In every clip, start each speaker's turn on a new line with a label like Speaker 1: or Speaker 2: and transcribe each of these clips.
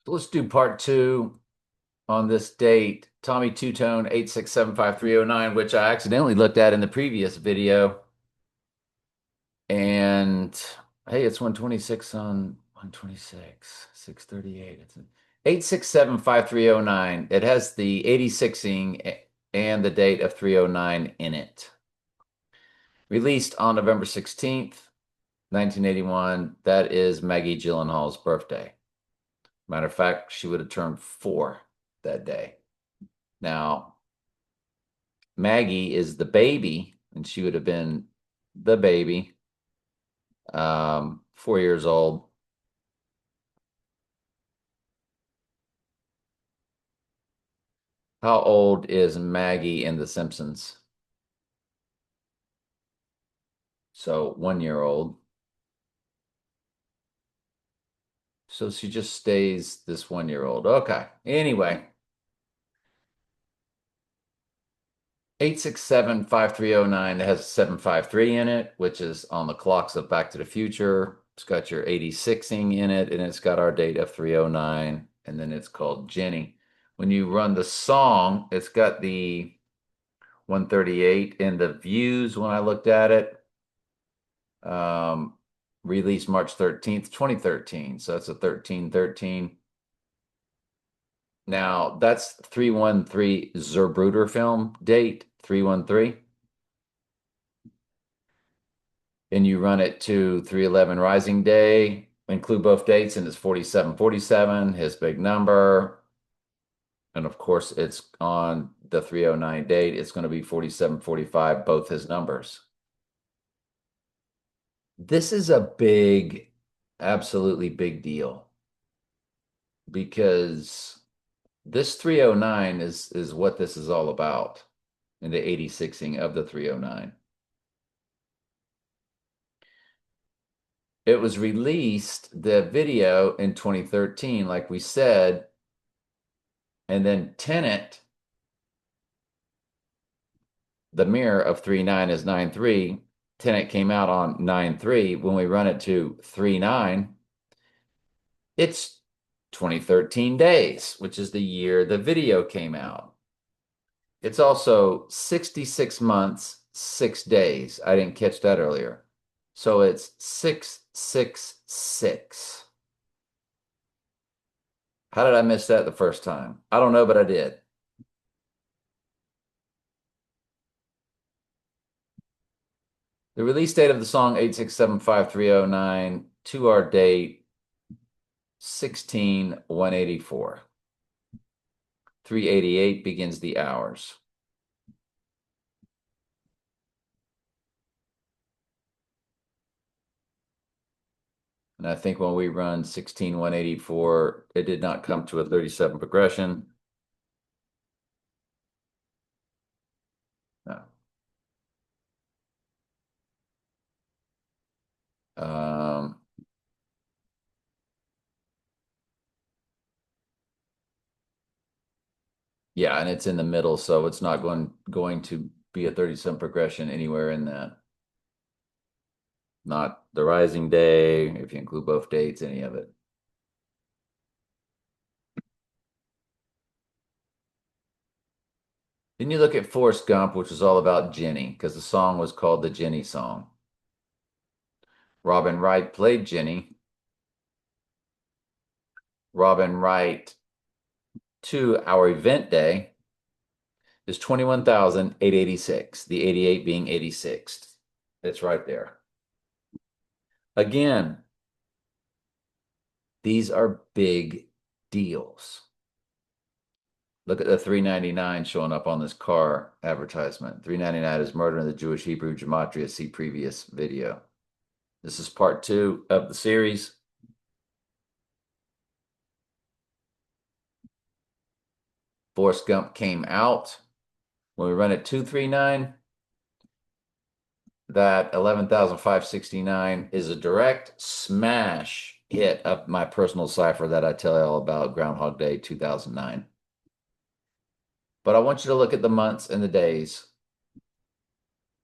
Speaker 1: So let's do part two on this date. Tommy Two-Tone 8675309, which I accidentally looked at in the previous video. And hey, it's 126 on 126, 638. It's 8675309. It has the 86ing and the date of 309 in it. Released on November 16th, 1981. That is Maggie Gyllenhaal's birthday. Matter of fact, she would have turned 4 that day. Now, Maggie is the baby, and she would have been the baby, 4 years old. How old is Maggie in The Simpsons? So 1 year old. So she just stays this 1 year old. Okay. Anyway, 8675309 has 753 in it, which is on the clocks of Back to the Future. It's got your 86ing in it, and it's got our date of 309, and then it's called Jenny. When you run the song, it's got the 138 in the views when I looked at it. Um, Released March 13th, 2013. So that's a 1313. Now that's 313 Zerbruder film date, 313. And you run it to 311 Rising Day, include both dates, and it's 4747, his big number. And of course, it's on the 309 date. It's going to be 4745, both his numbers. This is a big, absolutely big deal because this 309 is what this is all about in the 86ing of the 309. It was released, the video, in 2013, like we said, and then Tenet, the mirror of 39 is 93. Tenet came out on 9/3. When we run it to 39, it's 2013 days, which is the year the video came out. It's also 66 months, 6 days. I didn't catch that earlier. So it's 666. How did I miss that the first time? I don't know, but I did. The release date of the song 8675309 to our date 16/184. 388 begins the hours. And I think when we run 16/184, it did not come to a 37 progression. No. Um, yeah, and it's in the middle, so it's not going to be a 37 progression anywhere in that. Not the rising day, if you include both dates, any of it. Then you look at Forrest Gump, which was all about Jenny, because the song was called the Jenny song. Robin Wright played Jenny. Robin Wright to our event day is 21,886, the 88 being 86th. It's right there. Again, these are big deals. Look at the 399 showing up on this car advertisement. 399 is Murder in the Jewish Hebrew Gematria. See previous video. This is part two of the series. Forrest Gump came out. When we run at 239, that 11,569 is a direct smash hit of my personal cipher that I tell you all about, Groundhog Day 2009. But I want you to look at the months and the days.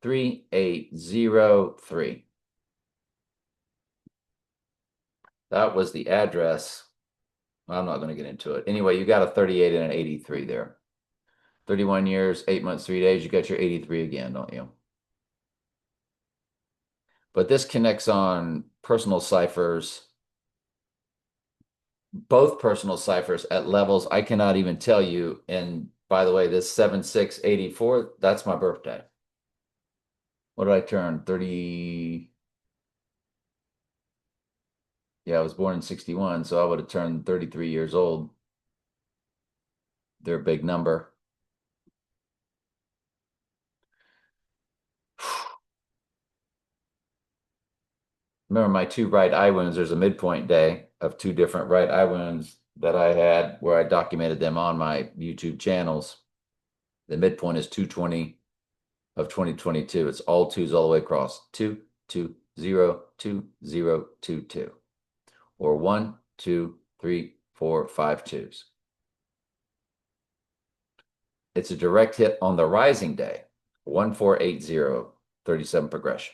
Speaker 1: 3803. That was the address I'm not going to get into it. Anyway, you got a 38 and an 83 there. 31 years, 8 months, 3 days. You got your 83 again, don't you? But this connects on personal ciphers, both personal ciphers at levels I cannot even tell you. And by the way, this 7684, that's my birthday. What did I turn? 30. Yeah, I was born in 61, so I would have turned 33 years old. They're a big number. Remember my two right eye wounds, there's a midpoint day of two different right eye wounds that I had where I documented them on my YouTube channels. The midpoint is 220 of 2022. It's all twos all the way across. 2, 2, 0, 2, 0, 2, 2. Or 1, 2, 3, 4, 5 twos. It's a direct hit on the rising day. 1480, 37 progression.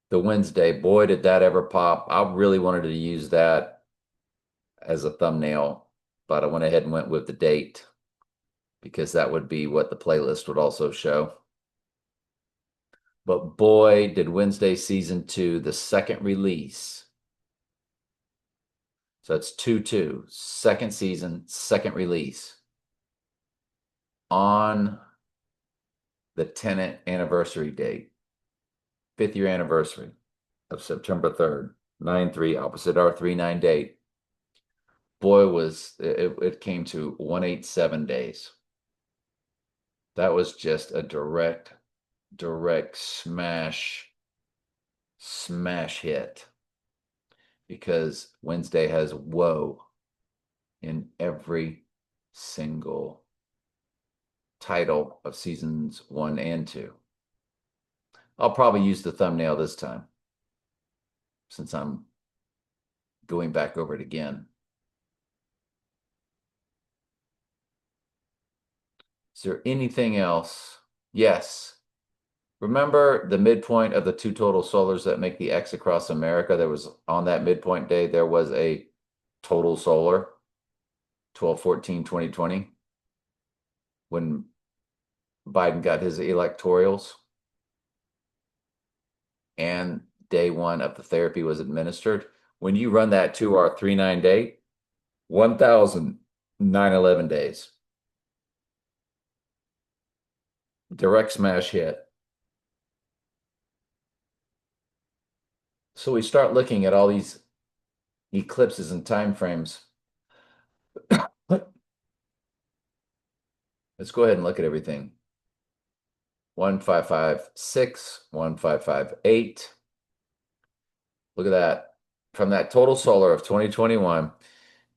Speaker 1: The Wednesday, boy, did that ever pop. I really wanted to use that as a thumbnail, but I went ahead and went with the date because that would be what the playlist would also show. But boy, did Wednesday season 2, the second release. So it's 2/2, second season, second release on the Tenet anniversary date, 5th year anniversary of September 3rd, 9/3, opposite our 3/9 date. Boy, it came to 187 days. That was just a direct smash hit because Wednesday has woe in every single title of seasons 1 and 2. I'll probably use the thumbnail this time since I'm going back over it again. Is there anything else? Yes. Remember the midpoint of the two total solars that make the X across America? There was on that midpoint day, there was a total solar, 12/14/2020, when Biden got his electorals and day 1 of the therapy was administered. When you run that to our 3/9 date, 1,911 days. Direct smash hit. So we start looking at all these eclipses and time frames. Let's go ahead and look at everything. 1556, 1558. Look at that. From that total solar of 2021,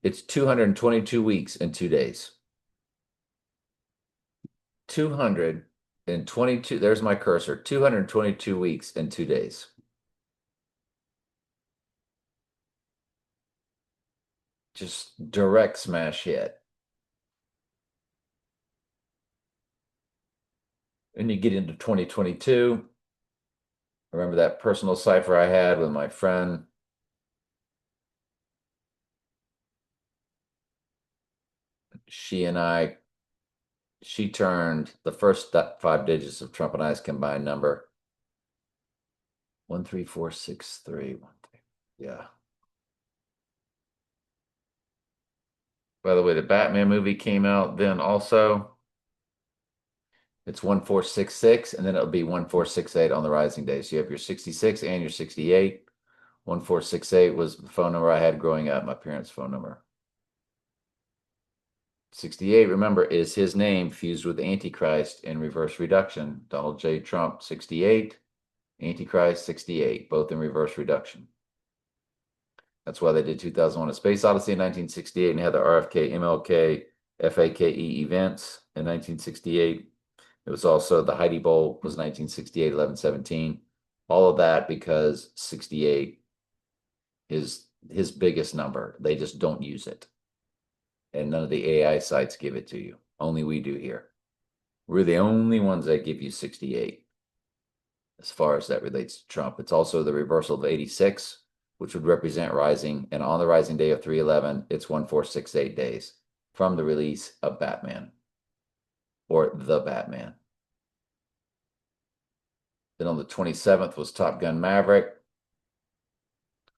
Speaker 1: it's 222 weeks and 2 days. 222, there's my cursor, 222 weeks and 2 days. Just direct smash hit. And you get into 2022. Remember that personal cipher I had with my friend? She turned the first 5 digits of Trump and I's combined number. 13463. Yeah. By the way, the Batman movie came out then also. It's 1466, and then it'll be 1468 on the rising day. So you have your 66 and your 68. 1468 was the phone number I had growing up, my parents' phone number. 68, remember, is his name fused with Antichrist in reverse reduction. Donald J. Trump, 68. Antichrist, 68, both in reverse reduction. That's why they did 2001: A Space Odyssey in 1968 and had the RFK, MLK, FAKE events in 1968. It was also the Heidi Bowl was 1968, 11/17. All of that because 68 is his biggest number. They just don't use it. And none of the AI sites give it to you. Only we do here. We're the only ones that give you 68 as far as that relates to Trump. It's also the reversal of 86, which would represent rising. And on the rising day of 3/11, it's 1468 days from the release of Batman or The Batman. Then on the 27th was Top Gun Maverick,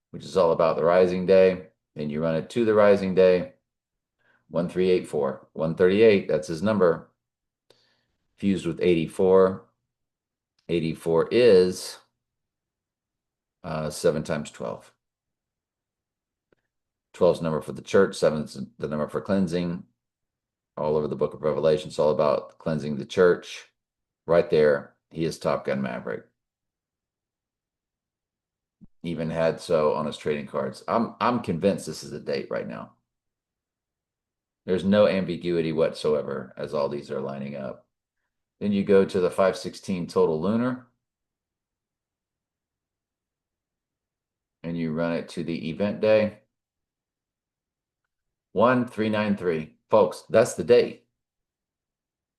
Speaker 1: which is all about the rising day. Then you run it to the rising day, 1384. 138, that's his number. Fused with 84. 84 is 7 times 12. 12 is number for the church, 7 is the number for cleansing. All over the book of Revelation, it's all about cleansing the church. Right there, he is Top Gun Maverick. Even had so on his trading cards. I'm convinced this is a date right now. There's no ambiguity whatsoever as all these are lining up. Then you go to the 516 total lunar. And you run it to the event day. 1393. Folks, that's the date.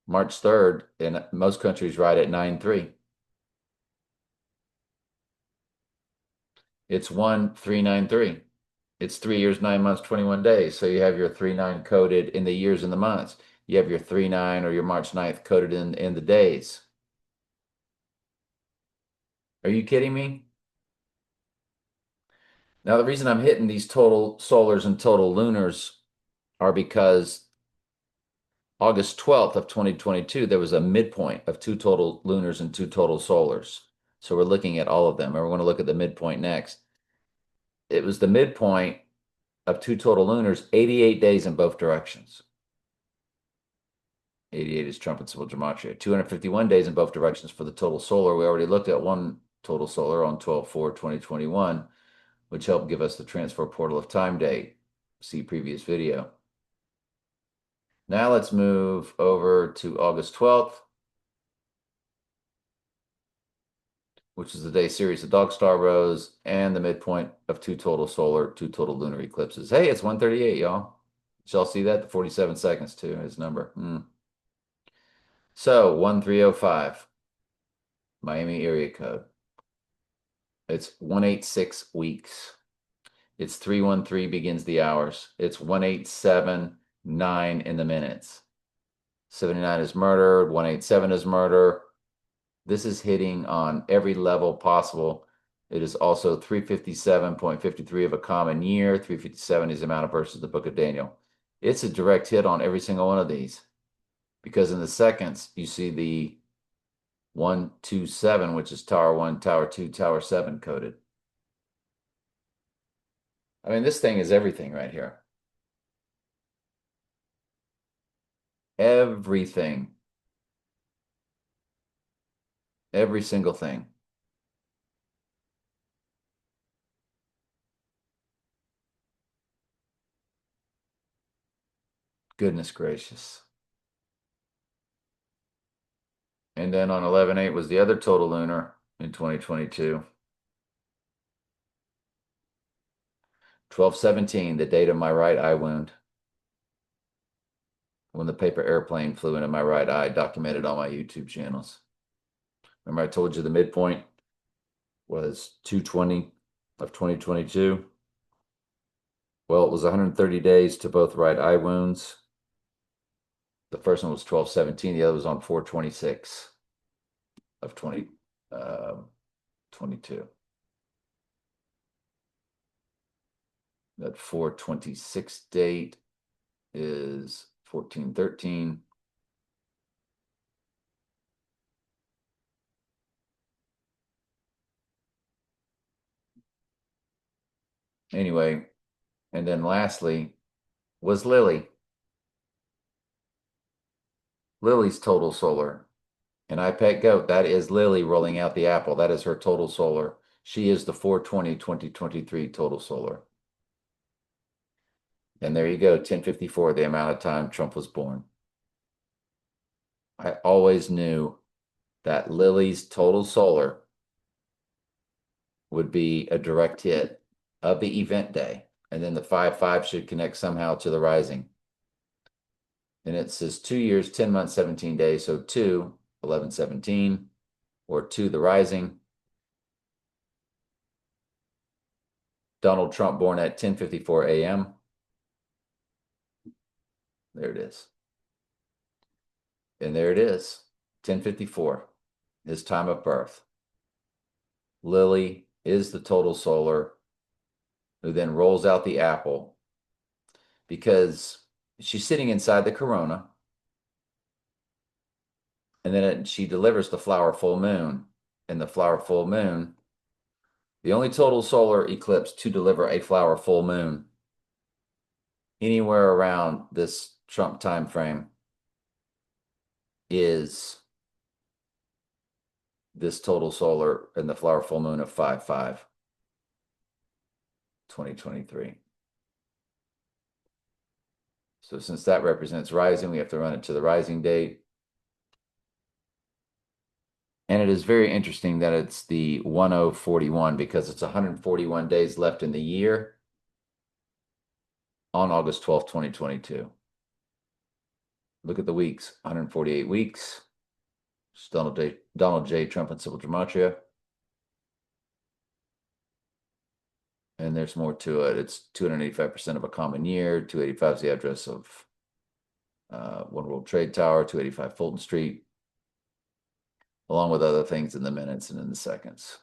Speaker 1: March 3rd, and most countries ride at 9/3. It's 1393. It's 3 years, 9 months, 21 days. So you have your 39 coded in the years and the months. You have your 39 or your March 9th coded in the days. Are you kidding me? Now, the reason I'm hitting these total solars and total lunars are because August 12th of 2022, there was a midpoint of 2 total lunars and 2 total solars. So we're looking at all of them, and we're going to look at the midpoint next. It was the midpoint of 2 total lunars, 88 days in both directions. 88 is Trump and Sybil Gematria. 251 days in both directions for the total solar. We already looked at one total solar on 12/4/2021, which helped give us the transfer portal of time date. See previous video. Now let's move over to August 12th, which is the day Sirius the Dog Star rose, and the midpoint of 2 total solar, 2 total lunar eclipses. Hey, it's 138, y'all. Did y'all see that? The 47 seconds too, his number. So 1305, Miami area code. It's 186 weeks. It's 313 begins the hours. It's 1879 in the minutes. 79 is murder. 187 is murder. This is hitting on every level possible. It is also 357.53 of a common year. 357 is the amount of verses in the book of Daniel. It's a direct hit on every single one of these. Because in the seconds, you see the 127, which is Tower 1, Tower 2, Tower 7 coded. I mean, this thing is everything right here. Everything. Every single thing. Goodness gracious. And then on 11/8 was the other total lunar in 2022. 12/17, the date of my right eye wound. When the paper airplane flew into my right eye, documented on my YouTube channels. Remember I told you the midpoint was 2/20 of 2022? Well, it was 130 days to both right eye wounds. The first one was 12/17. The other was on 4/26 of 2022. That 4/26 date is 14/13. Anyway, and then lastly was Lily. Lily's total solar. And I Pet Goat, that is Lily rolling out the apple. That is her total solar. She is the 4/20/2023 total solar. And there you go, 1054, the amount of time Trump was born. I always knew that Lily's total solar would be a direct hit of the event day. And then the 5/5 should connect somehow to the rising. And it says 2 years, 10 months, 17 days. So 2, 11, 17, or 2, the rising. Donald Trump born at 10:54 a.m. There it is. And there it is, 10:54, his time of birth. Lily is the total solar who then rolls out the apple because she's sitting inside the corona. And then she delivers the flower full moon. And the flower full moon, the only total solar eclipse to deliver a flower full moon anywhere around this Trump time frame is this total solar and the flower full moon of 5/5, 2023. So since that represents rising, we have to run it to the rising date. And it is very interesting that it's the 1041 because it's 141 days left in the year on August 12th, 2022. Look at the weeks, 148 weeks. It's Donald J. Trump and Sybil Gematria. And there's more to it. It's 285% of a common year. 285 is the address of One World Trade Tower, 285 Fulton Street, along with other things in the minutes and in the seconds.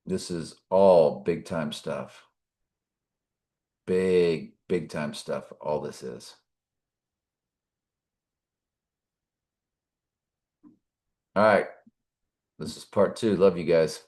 Speaker 1: This is all big time stuff. Big time stuff. All this is. All right. This is part 2. Love you guys.